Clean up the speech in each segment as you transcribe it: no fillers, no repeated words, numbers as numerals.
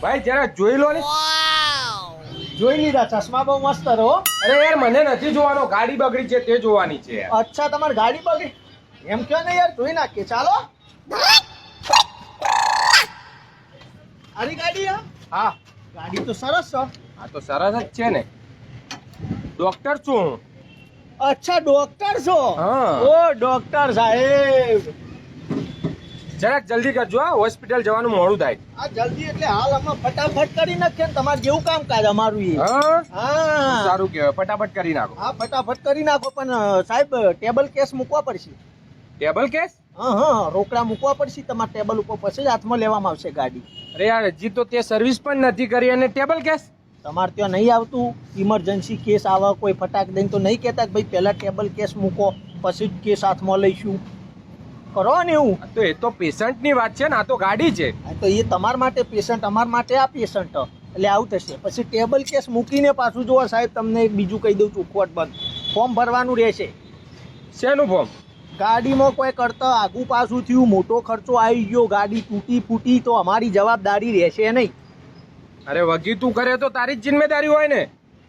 ભાઈ જરા જોઈ લો ને. જોઈ લીધા, ચશ્મા બહુ મસ્ત રહો. અરે યાર મને નથી જોવાનો, ગાડી બગડી છે તે જોવાની છે યાર. અચ્છા, તમારી ગાડી બગડી એમ કયો ને યાર, જોઈ નાખીએ. ચાલો, આરી ગાડી હે? હા ગાડી તો સરસ છે. આ તો સરસ જ છે ને. ડોક્ટર છું હું. અચ્છા, ડોક્ટર છો? હા. ઓ ડોક્ટર સાહેબ, જરાક જલ્દી કરજો, હા હોસ્પિટલ જવાનું મોડું થાય. આ જલ્દી એટલે હાલ અમે ફટાફટ કરી નાખીએ ને, તમારે જેવું કામકાજ અમારું એ. હા હા સારું કહેવાય, ફટાફટ કરી નાખો. હા, ફટાફટ કરી નાખો. પણ સાહેબ, ટેબલ કેસ મૂકવા પડશે. Table case? હા, રોકડા મૂકવા પડશે તમારા ટેબલ ઉપર, પછી જ હાથમાં લેવામાં આવશે ગાડી. અરે યાર હજી તો તે સર્વિસ પણ નથી કરી અને ટેબલ કેસ? તમારે ત્યાં નહીં આવતું ઇમરજન્સી કેસ આવે કોઈ ફટાક દઈને તો નહીં કહેતા કે ભાઈ પહેલા ટેબલ કેસ મૂકો પછી જ કેસ હાથમાં લઈશું? કરો ને એવું. તો એ તો પેશન્ટની વાત છે ને, આ તો ગાડી છે. હા, તો એ તમારા માટે પેશન્ટ, અમારા માટે આ પેશન્ટ, એટલે આવું થશે. પછી ટેબલ કેસ મૂકીને પાછું જોવો સાહેબ, તમને એક બીજું કહી દઉં, ચોખવટ બંધ. ફોર્મ ભરવાનું રહેશે. શેનું ફોર્મ? ગાડીમાં કોઈ કરતા આગું પાછું થયું, મોટો ખર્ચો આવી ગયો, ગાડી તૂટી ફૂટી, તો અમારી જવાબદારી રહેશે નહીં. અરે વગી તું કરે તો તારી જ જિમ્મેદારી હોય ને.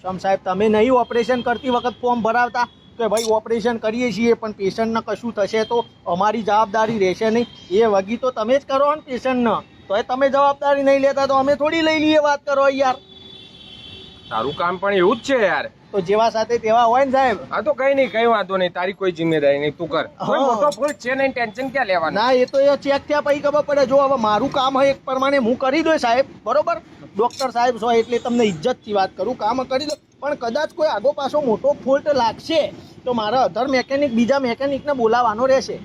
સમ સાહેબ, તમે નહીં ઓપરેશન કરતી વખત ફોર્મ ભરાવતા કે ભાઈ ઓપરેશન કરીએ છીએ પણ પેશન્ટને કશું થશે તો અમારી જવાબદારી રહેશે નહીં? એ વગી તો તમે જ કરો ને પેશન્ટને, તો એ તમે જવાબદારી નહીં લેતા તો અમે થોડી લઈ લઈએ? વાત કરો યાર. તારું કામ પણ એવું જ છે યાર. તો જેવા સાથે તેવા હોય ને સાહેબ. હા તો કઈ નહીં, કઈ વાંધો નહીં, તારી કોઈ જિમ્મેદારી નહીં, તું કર. કોઈ હા. મોટો ભૂલ છે નહીં, ટેન્શન ક્યાં લેવાનું? ના, એ તો એ ચેક થયા પછી ખબર પડે. જો હવે મારું કામ હોય એક પ્રમાણે હું કરી દઉં સાહેબ, બરોબર? ડોક્ટર સાહેબ છો એટલે તમને ઇજ્જતથી વાત કરું, કામ કરી દો. પણ કદાચ કોઈ આગો પાછો મોટો ફોલ્ટ લાગશે તો મારા અધર મેકેનિક, બીજા મેકેનિકને બોલાવવાનો રહેશે.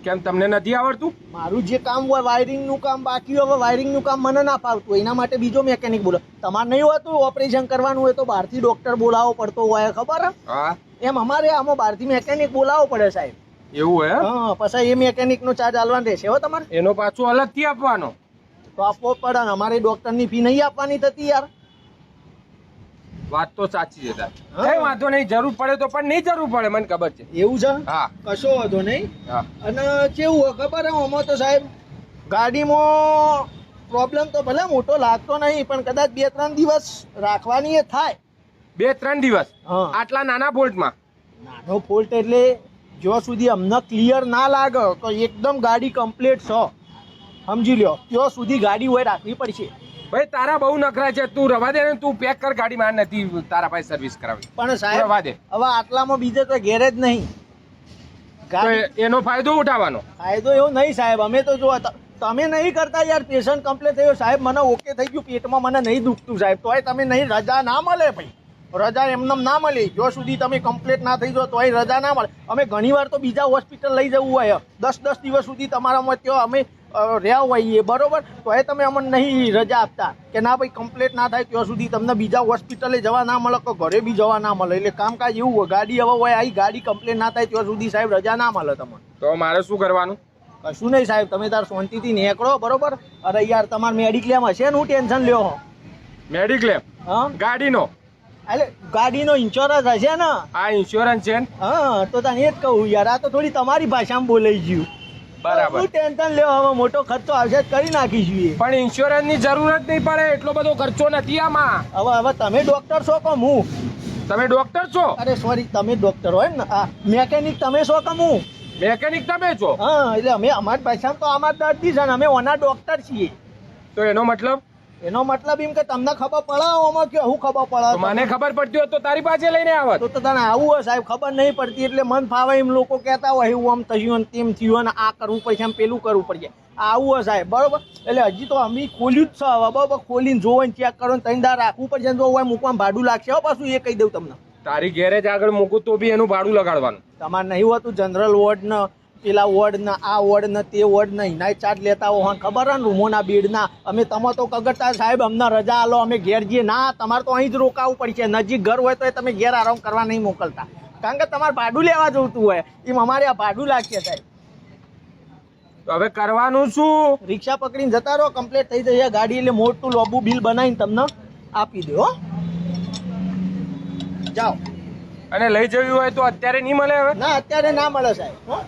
કેમ તમને નથી આવડતું? મારું જે કામ હોય વાયરિંગનું કામ બાકી હોય, વાયરિંગનું કામ મને ના ફાવતું, એના માટે બીજો મેકેનિક બોલો. તમારે નહીં હોતું ઓપરેશન કરવાનું હોય તો બહારથી ડોક્ટર બોલાવવો પડતો હોય, ખબર? હા એમ અમારે આમાં બહારથી મેકેનિક બોલાવવો પડે સાહેબ. એવું હે? હા, પછી એ મેકેનિકનો ચાર્જ આલવાનો રહેશે હો તમારે. એનો પાછો અલગથી આપવાનો? તો આપવો પડે ને, અમારે ડોક્ટરની ફી નહીં આપવાની થતી યાર. વાત તો સાચી છે તારી. હા. કઈ વાંધો નહીં, જરૂર પડે તો પણ નહીં જરૂર પડે, મને ખબર છે. એવું છે? હા કશો વાંધો નહીં. હા. અને કેવું હોય ખબર હે, આમાં તો સાહેબ ગાડીમાં પ્રોબ્લેમ તો ભલે મોટો લાગતો નહીં, પણ કદાચ 2-3 દિવસ રાખવાની એ થાય. 2-3 દિવસ હા. આટલા નાના બોલ્ટમાં? નાનો ફોલ્ટ એટલે જ્યાં સુધી અમને ક્લિયર ના લાગે તો એકદમ ગાડી કમ્પ્લીટ છે, સમજી લ્યો, ત્યાં સુધી ગાડી હોય રાખવી પડશે. ભાઈ તારા બહુ નખરા છે, તું રવા દે ને, તું પેક કર ગાડી. માર નથી તારા પાસે સર્વિસ કરાવી. પણ સાહેબ રવા દે. હવે આટલામાં બીજે તો ગેરેજ નહીં. તો એનો ફાયદો ઉઠાવવાનો? ફાયદો એવો નહીં સાહેબ, અમે તો જો તમે નહીં કરતા યાર. પેશન્ટ કમ્પ્લીટ થયો સાહેબ, મને ઓકે થઈ ગયું, પેટમાં મને નહીં દુખતું સાહેબ, તોય તમે નહીં, રજા ના મળે ભાઈ. રજા એમને ના મળે જો સુધી તમે કમ્પ્લીટ ના થઈ જાઓ તોય રજા ના મળે. અમે ઘણીવાર તો બીજા હોસ્પિટલ લઈ જવું હોય, 10 દિવસ સુધી તમારામાં ત્યાં અમે રહ્યા હોઈએ, બરોબર? તો એ તમે અમને નહીં રજા આપતા કે ના ભાઈ કમ્પ્લીટ ના થાય ત્યાં સુધી તમને બીજા હોસ્પિટલે જવા ના મળે કે ઘરે બી જવા ના મળે. એટલે કામકાજ એવું હોય, ગાડી હવે હોય આવી ગાડી કમ્પ્લીટ ના થાય ત્યાં સુધી સાહેબ રજા ના મળે તમને. તો મારે શું કરવાનું? કશું નહીં સાહેબ, તમે તાર શાંતિથી નીકળો, બરોબર? અરે યાર, તમારે મેડિક્લેમ હશે ને, હું ટેન્શન લ્યો હો. મેડિક્લેમ? હા, ગાડીનો? એટલે ગાડીનો ઇન્સ્યોરન્સ હશે ને? આ ઇન્સ્યોરન્સ છે ને? હા, તો તને એ જ કહું યાર, આ તો થોડી તમારી ભાષામાં બોલાઈ ગયું. બરાબર. હું ટેન્શન લેવો, હવે મોટો ખર્ચો આવશે જ કરી નાખીશું એ. પણ ઇન્સ્યોરન્સ ની જરૂર જ નહીં પડે, એટલો બધો ખર્ચો નથી આમાં. હવે તમે ડોક્ટર છો કે હું? તમે ડોક્ટર છો? અરે સોરી, તમે ડોક્ટર હોય ને. આ મેકેનિક તમે છો કે હું? મેકેનિક તમે છો? હા, એટલે અમે અમારી ભાષામાં તો આમાં દર્દી છે ને, અમે ઓના ડોક્ટર છીએ. તો એનો મતલબ? એનો મતલબ એમ કે તમને ખબર પડે આમાં કે હું ખબર તો પડે? મને ખબર પડતી હોત તો તારી પાસે લઈને આવત. તો તને આવું હોય સાહેબ, ખબર નહીં પડતી એટલે મન ફાવે એમ લોકો કહેતા હોય, એવું આમ થયું ને તેમ થયું ને આ કરવું પડશે, આમ પેલું કરવું પડશે. આવું હોય સાહેબ, બરોબર? એટલે હજી તો અમે ખોલ્યું જ છે હવે, બરોબર? ખોલીને જોવો ને ચેક કરો ને 3 દાડા રાખવું પડશે. જો હોય મૂકવામાં ભાડું લાગશે હો પાછું, એ કહી દઉં તમને. તારી ગેરેજ આગળ મૂકું તો બી એનું ભાડું લગાડવાનું? તમારે નહીં હોતું જનરલ વોર્ડ ને પેલા વોર્ડ ને આ વોર્ડ ને તે વોર્ડ ને એના ચાર્જ લેતા હો, હા ખબર હે ને, રૂમોના બેડના. અમે તમે તો કગરતા સાહેબ અમને રજા આલો, અમે ઘેર જઈએ. ના, તમારે તો અહીં જ રોકાવું પડશે. નજીક ઘર હોય તો તમે ઘેર આરામ કરવા નહીં મોકલતા, કારણ કે તમારે ભાડું લેવા જોતું હોય. એમ અમારે આ ભાડું લાગશે સાહેબ. તો હવે કરવાનું શું? રિક્ષા પકડીને જતા રહો, કમ્પ્લીટ થઈ જશે ગાડી એટલે મોટું લોબુ બિલ બનાવીને તમને આપી દો. જાઓ. અને લઈ જવી હોય તો અત્યારે નહીં મળે હવે? ના, અત્યારે ના મળે સાહેબ. હો.